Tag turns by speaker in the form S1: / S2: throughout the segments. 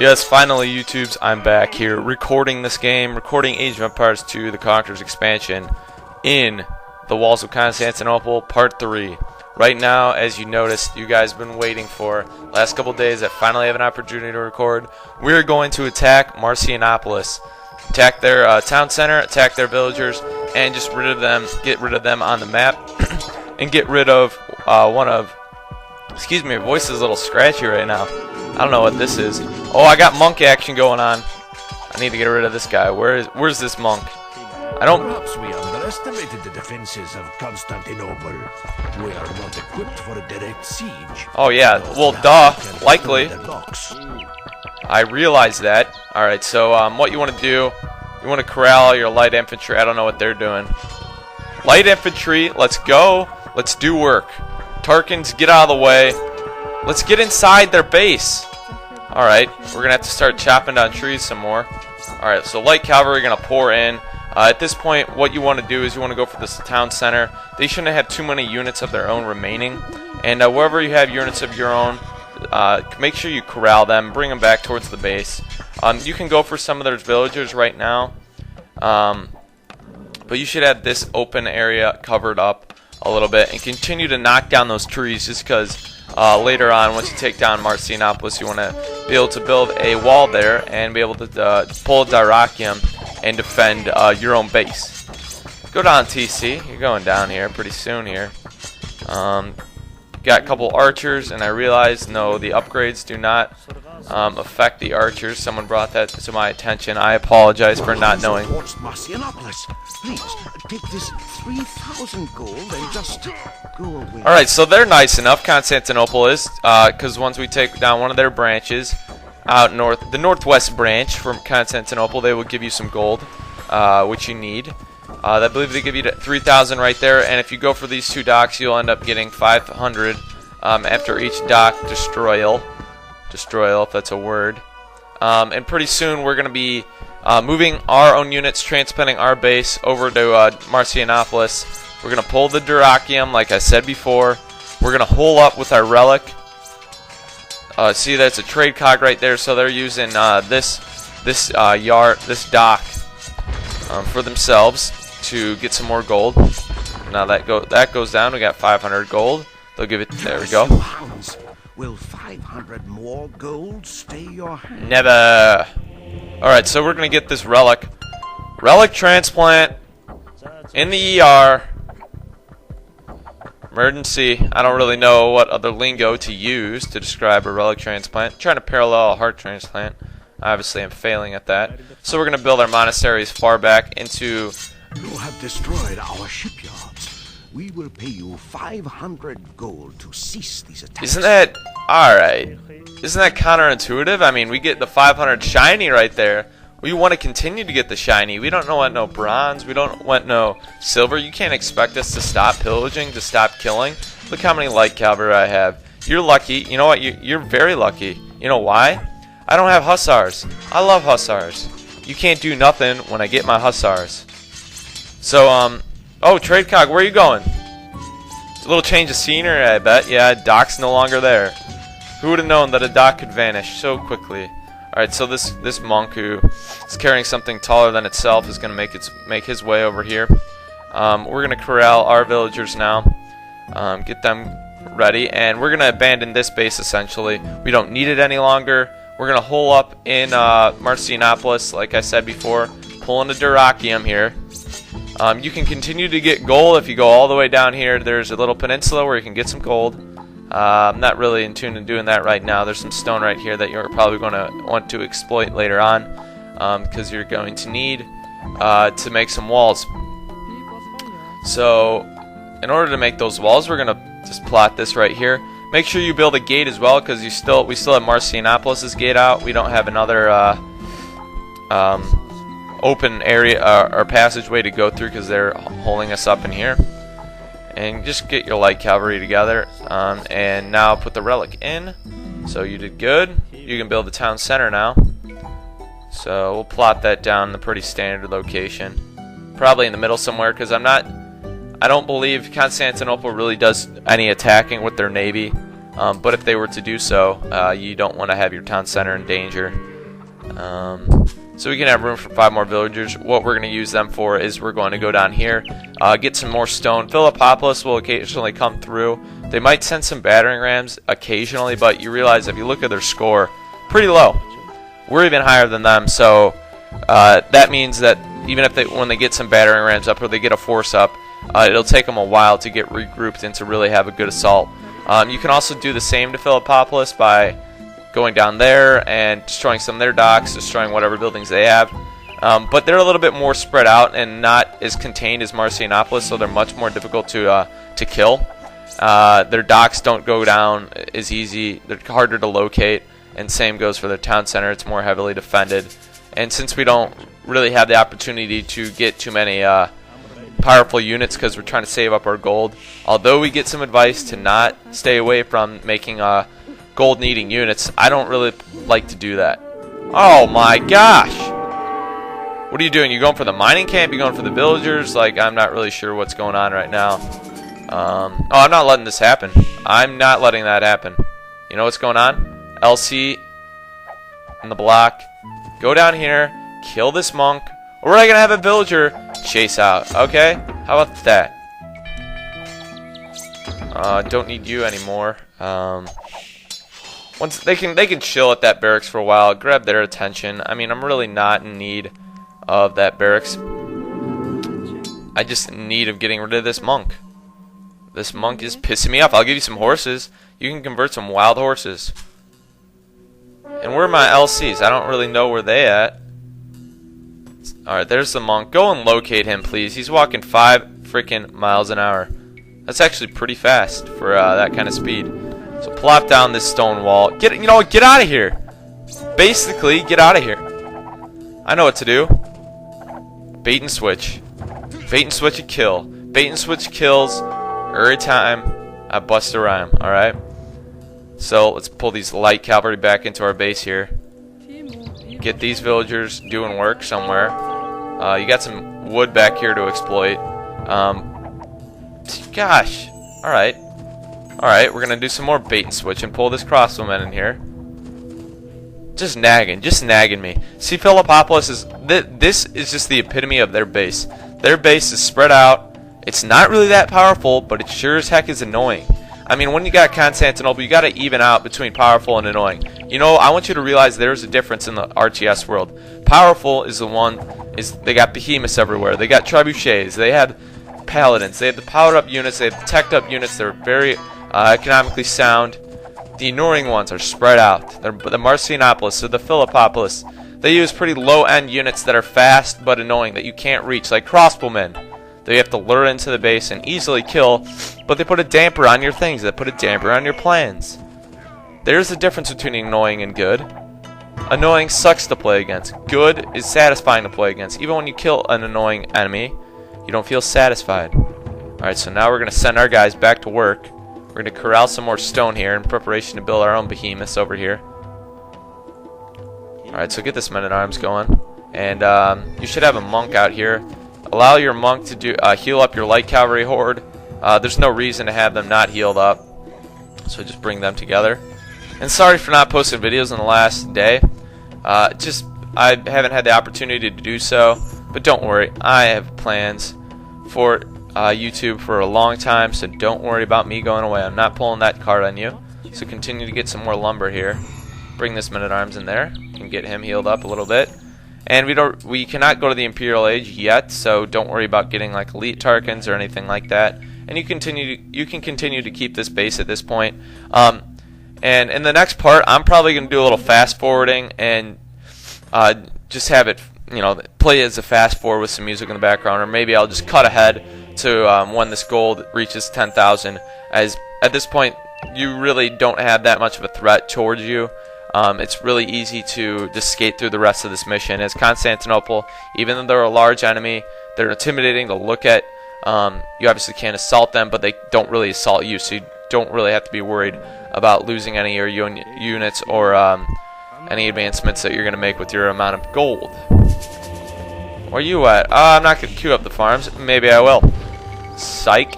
S1: Yes, finally, YouTubes, I'm back here recording this game, recording Age of Empires 2, the Conquerors expansion, in the Walls of Constantinople, Part 3. Right now, as you noticed, you guys have been waiting for last couple days, I finally have an opportunity to record. We're going to attack Marcianopolis, attack their town center, attack their villagers, and just get rid of them on the map, and get rid of excuse me, my voice is a little scratchy right now. I don't know what this is. Oh, I got monk action going on. I need to get rid of this guy. Where's this monk? I don't.
S2: Perhaps we underestimated the defenses of Constantinople. We are not equipped for a direct siege.
S1: Oh yeah, well, duh, likely. I realize that. All right, so what you want to do? You want to corral your light infantry. I don't know what they're doing. Light infantry, let's go. Let's do work. Tarkans, get out of the way. Let's get inside their base. Alright, we're going to have to start chopping down trees some more. Alright, so Light Calvary are going to pour in. At this point, what you want to do is you want to go for this town center. They shouldn't have too many units of their own remaining. And wherever you have units of your own, make sure you corral them, bring them back towards the base. You can go for some of their villagers right now. But you should have this open area covered up a little bit and continue to knock down those trees, just because later on, once you take down Marcianopolis, you want to be able to build a wall there and be able to pull a Dyrrachium and defend your own base. Go down TC. You're going down here pretty soon here. Got a couple archers, and I realized no, the upgrades do not affect the archers. Someone brought that to my attention. I apologize for not knowing.
S2: Please take this 3,000 gold and just go away.
S1: Alright, so they're nice enough, Constantinople is, because once we take down one of their branches out north, the northwest branch from Constantinople, they will give you some gold, which you need. I believe they give you 3,000 right there, and if you go for these two docks, you'll end up getting 500 after each dock destroyal, if that's a word. And pretty soon we're going to be moving our own units, transplanting our base over to Marcianopolis. We're going to pull the Dyrrachium, like I said before. We're going to hole up with our relic. See, that's a trade cog right there, so they're using this dock for themselves to get some more gold. Now that goes down. We got 500 gold. They'll give it. There we go.
S2: Will 500 more gold stay your hand?
S1: Never. Alright, so we're going to get this relic. Relic transplant in the ER. Emergency. I don't really know what other lingo to use to describe a relic transplant. I'm trying to parallel a heart transplant. Obviously, I'm failing at that. So we're going to build our monasteries far back into...
S2: You have destroyed our shipyards. We will pay you 500 gold to cease these attacks.
S1: Isn't that... Alright. Isn't that counterintuitive? I mean, we get the 500 shiny right there. We want to continue to get the shiny. We don't want no bronze. We don't want no silver. You can't expect us to stop pillaging, to stop killing. Look how many Light Calvary I have. You're lucky. You know what? You're very lucky. You know why? I don't have hussars. I love hussars. You can't do nothing when I get my hussars. So, oh, trade cog, where are you going? It's a little change of scenery, I bet. Yeah, dock's no longer there. Who would have known that a dock could vanish so quickly? Alright, so this monk who is carrying something taller than itself is going to make his way over here. We're going to corral our villagers now. Get them ready, and we're going to abandon this base essentially. We don't need it any longer. We're going to hole up in Marcianopolis, like I said before, pulling the Dyrrachium here. You can continue to get gold if you go all the way down here. There's a little peninsula where you can get some gold. I'm not really in tune to doing that right now. There's some stone right here that you're probably going to want to exploit later on, because you're going to need to make some walls. So in order to make those walls, we're going to just plot this right here. Make sure you build a gate as well, because we still have Marcianopolis' gate out. We don't have another open area or passageway to go through because they're holding us up in here. And just get your Light Calvary together, and now put the relic in. So you did good. You can build the town center now. So we'll plot that down in a pretty standard location, probably in the middle somewhere, because I don't believe Constantinople really does any attacking with their navy. But if they were to do so, you don't want to have your town center in danger. So we can have room for 5 more villagers. What we're going to use them for is we're going to go down here, get some more stone. Philippopolis will occasionally come through. They might send some battering rams occasionally, but you realize if you look at their score, pretty low. We're even higher than them, so that means that even if when they get some battering rams up or they get a force up, it'll take them a while to get regrouped and to really have a good assault. You can also do the same to Philippopolis by going down there and destroying some of their docks, destroying whatever buildings they have. But they're a little bit more spread out and not as contained as Marcianopolis, so they're much more difficult to kill. Their docks don't go down as easy. They're harder to locate, and same goes for their town center. It's more heavily defended. And since we don't really have the opportunity to get too many powerful units because we're trying to save up our gold, although we get some advice to not stay away from making gold needing units, I don't really like to do that. Oh my gosh! What are you doing? You going for the mining camp? You going for the villagers? Like, I'm not really sure what's going on right now. Oh, I'm not letting this happen. I'm not letting that happen. You know what's going on? LC in the block. Go down here, kill this monk, or we're not gonna have a villager chase out. Okay? How about that? Don't need you anymore. Once they can chill at that barracks for a while, grab their attention. I mean, I'm really not in need of that barracks. I just in need of getting rid of this monk. This monk is pissing me off. I'll give you some horses. You can convert some wild horses. And where are my LCs? I don't really know where they at. Alright, there's the monk. Go and locate him, please. He's walking 5 freaking miles an hour. That's actually pretty fast for that kind of speed. So plop down this stone wall. You know what? Get out of here. Basically, get out of here. I know what to do. Bait and switch. Bait and switch a kill. Bait and switch kills every time I bust a rhyme. Alright? So let's pull these light cavalry back into our base here. Get these villagers doing work somewhere. You got some wood back here to exploit. Gosh. Alright. Alright, we're going to do some more bait and switch and pull this crossbowman in here. Just nagging me. See, Philippopolis is... This is just the epitome of their base. Their base is spread out. It's not really that powerful, but it sure as heck is annoying. I mean, when you got Constantinople, you got to even out between powerful and annoying. You know, I want you to realize there's a difference in the RTS world. Powerful is the one... They got behemoths everywhere. They got trebuchets. They had paladins. They had the powered up units. They had the teched up units. They're very... economically sound. The annoying ones are spread out. They're the Marcianopolis or the Philippopolis. They use pretty low-end units that are fast but annoying that you can't reach, like crossbowmen. They have to lure into the base and easily kill, but they put a damper on your things. They put a damper on your plans. There's the difference between annoying and good. Annoying sucks to play against. Good is satisfying to play against. Even when you kill an annoying enemy, you don't feel satisfied. Alright, so now we're going to send our guys back to work. We're going to corral some more stone here in preparation to build our own behemoths over here. Alright, so get this men-at-arms going. And you should have a monk out here. Allow your monk to do heal up your light cavalry horde. There's no reason to have them not healed up. So just bring them together. And sorry for not posting videos in the last day. I haven't had the opportunity to do so. But don't worry, I have plans for YouTube for a long time, so don't worry about me going away. I'm not pulling that card on you. So continue to get some more lumber here. Bring this man-at-arms in there and get him healed up a little bit. And we cannot go to the Imperial Age yet, so don't worry about getting like elite Tarkans or anything like that. And you can continue to keep this base at this point. And in the next part, I'm probably going to do a little fast forwarding and just have it, play as a fast forward with some music in the background, or maybe I'll just cut ahead to when this gold reaches 10,000. As at this point, you really don't have that much of a threat towards you. It's really easy to just skate through the rest of this mission. As Constantinople, even though they're a large enemy, they're intimidating to look at. You obviously can't assault them, but they don't really assault you, so you don't really have to be worried about losing any of your units or any advancements that you're going to make with your amount of gold. Where are you at? I'm not going to queue up the farms. Maybe I will. Psych.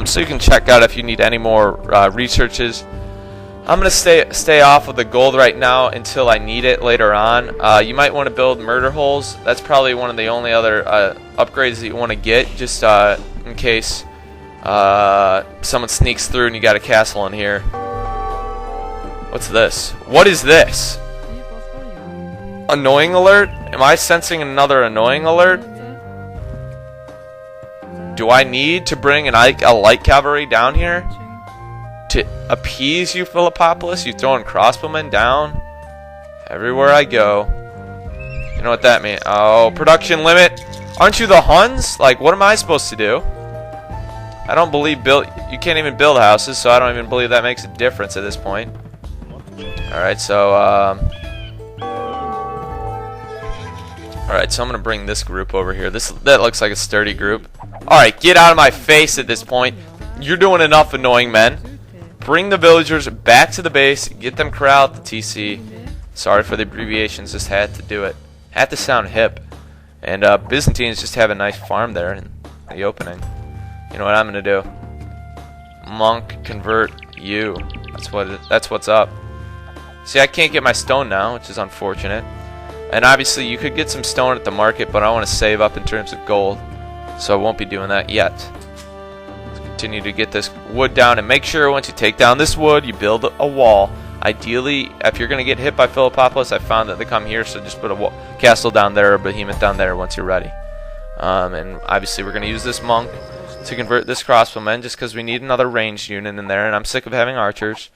S1: So you can check out if you need any more researches I'm gonna stay off of the gold right now until I need it later on. You might want to build murder holes. That's probably one of the only other upgrades that you want to get, just in case someone sneaks through and you got a castle in here. What's this? What is this? Annoying alert? Am I sensing another annoying alert? Do I need to bring a light cavalry down here to appease you, Philippopolis? You throwing crossbowmen down everywhere I go. You know what that means? Oh, production limit. Aren't you the Huns? Like, what am I supposed to do? I don't believe you can't even build houses, so I don't even believe that makes a difference at this point. Alright, so alright, so I'm gonna bring this group over here. That looks like a sturdy group. Alright, get out of my face at this point. You're doing enough, annoying men. Bring the villagers back to the base. Get them corralled at the TC. Sorry for the abbreviations, just had to do it. Had to sound hip. And Byzantines just have a nice farm there in the opening. You know what I'm gonna do? Monk, convert you. That's what's up. See, I can't get my stone now, which is unfortunate. And obviously, you could get some stone at the market, but I want to save up in terms of gold, so I won't be doing that yet. Let's continue to get this wood down, and make sure once you take down this wood, you build a wall. Ideally, if you're going to get hit by Philippopolis, I found that they come here, so just put a castle down there or behemoth down there once you're ready. And obviously, we're going to use this monk to convert this crossbowman, just because we need another ranged unit in there, and I'm sick of having archers.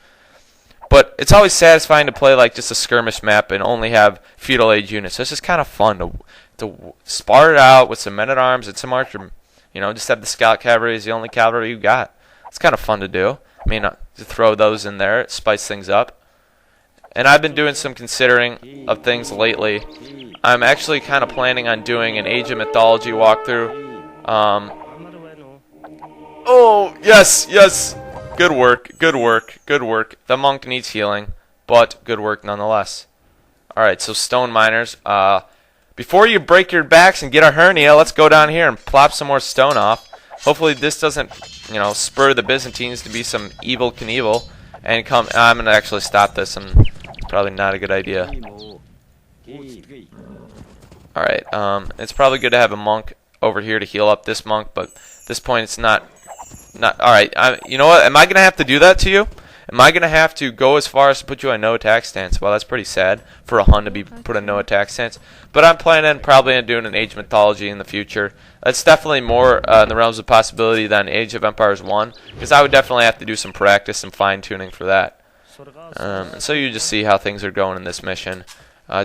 S1: But it's always satisfying to play like just a skirmish map and only have feudal age units. So it's just kind of fun to spar it out with some men-at-arms and some archer. You know, just have the scout cavalry as the only cavalry you got. It's kind of fun to do. I mean, to throw those in there, it spice things up. And I've been doing some considering of things lately. I'm actually kind of planning on doing an Age of Mythology walkthrough. Oh, yes, yes. Good work, good work, good work. The monk needs healing, but good work nonetheless. Alright, so stone miners. Before you break your backs and get a hernia, let's go down here and plop some more stone off. Hopefully this doesn't, you know, spur the Byzantines to be some evil Knievel and come. I'm going to actually stop this, and it's probably not a good idea. Alright, it's probably good to have a monk over here to heal up this monk, but at this point it's not alright. You know what? Am I going to have to do that to you? Am I going to have to go as far as to put you on no attack stance? Well, that's pretty sad for a Hun to be put on no attack stance. But I'm planning probably on doing an Age of Mythology in the future. That's definitely more in the realms of possibility than Age of Empires 1, because I would definitely have to do some practice and fine-tuning for that. And so you just see how things are going in this mission.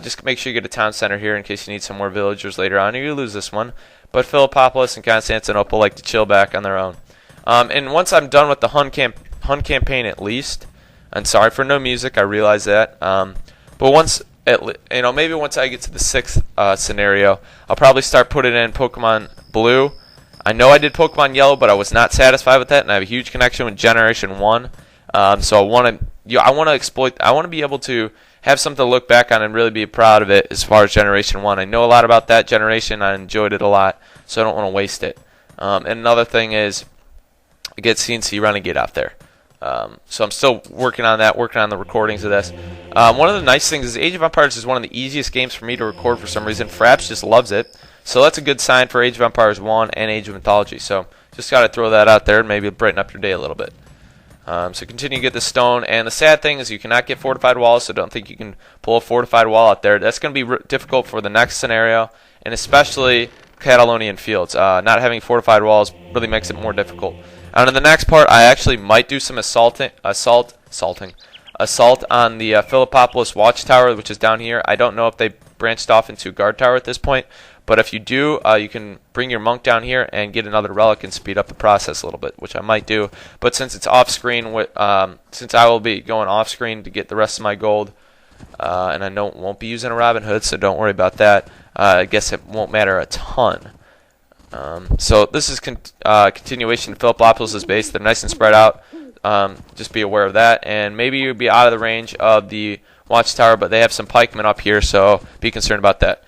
S1: Just make sure you get a town center here in case you need some more villagers later on, or you lose this one. But Philippopolis and Constantinople like to chill back on their own. And once I'm done with the Hun campaign, at least, and sorry for no music, I realize that. But once, maybe once I get to the 6th scenario, I'll probably start putting in Pokemon Blue. I know I did Pokemon Yellow, but I was not satisfied with that, and I have a huge connection with Generation 1. So I want to be able to have something to look back on and really be proud of it as far as Generation 1. I know a lot about that generation. I enjoyed it a lot, so I don't want to waste it. And another thing is, I get CNC Renegade out there. So I'm still working on that, working on the recordings of this. One of the nice things is Age of Empires is one of the easiest games for me to record for some reason. Fraps just loves it. So that's a good sign for Age of Empires 1 and Age of Mythology. So just got to throw that out there and maybe brighten up your day a little bit. So continue to get the stone. And the sad thing is you cannot get fortified walls, so don't think you can pull a fortified wall out there. That's going to be difficult for the next scenario, and especially Catalonian fields. Not having fortified walls really makes it more difficult. And in the next part, I actually might do some assault on the Philippopolis watchtower, which is down here. I don't know if they branched off into guard tower at this point, but if you do, you can bring your monk down here and get another relic and speed up the process a little bit, which I might do. But since it's off screen, since I will be going off screen to get the rest of my gold, and I won't be using a Robin Hood, so don't worry about that. I guess it won't matter a ton. So this is continuation of Philippopolis' base. They're nice and spread out. Just be aware of that. And maybe you'll be out of the range of the watchtower, but they have some pikemen up here, so be concerned about that.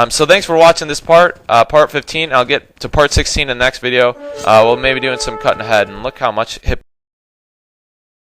S1: So thanks for watching this part, part 15. I'll get to part 16 in the next video. We'll maybe doing some cutting ahead. And look how much hip